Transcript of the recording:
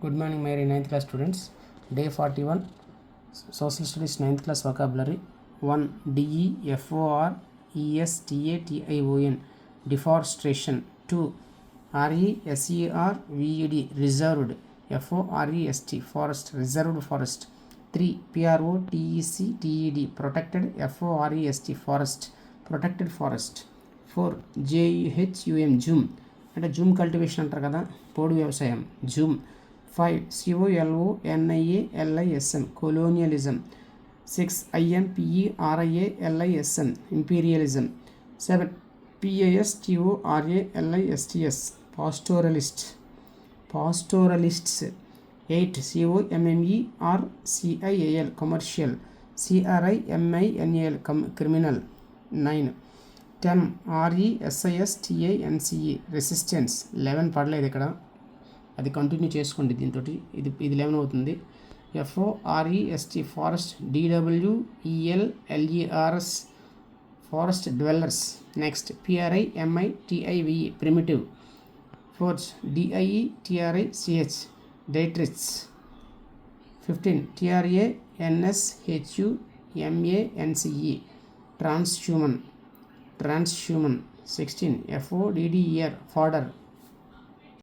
Good morning, my 9th class students. Day 41, Social Studies 9th class vocabulary. 1. DEFORESTATION, deforestation. 2. RESERVED, reserved. FOREST, forest, reserved forest. 3. PROTECTED, protected. FOREST, forest, protected forest. 4. JUM, Zoom అంటే Zoom cultivation అంటారు కదా, పోడు వ్యవసాయం, Zoom. 5. COLONIALISM, colonialism. 6. IMPERIALISM, imperialism. 7. PASTORALISTS, pastoralist, pastoralists. 8. COMMERCIAL, commercial. CRIMINAL, criminal. 9. 10. RESISTANCE, resistance. 11 పడలేదు ఇక్కడ, అది continue చేసుకోండి దీంతో, ఇది 11 అవుతుంది. FOREST, forest. DWELLERS, forest dwellers. Next PRIMITIVE, primitive. 4. DIETRICH, డైట్రిచ్. 15. TRANSHUMANCE, ట్రాన్స్హ్యూమన్, ట్రాన్స్హ్యూమన్. 16. FODDER, fodder,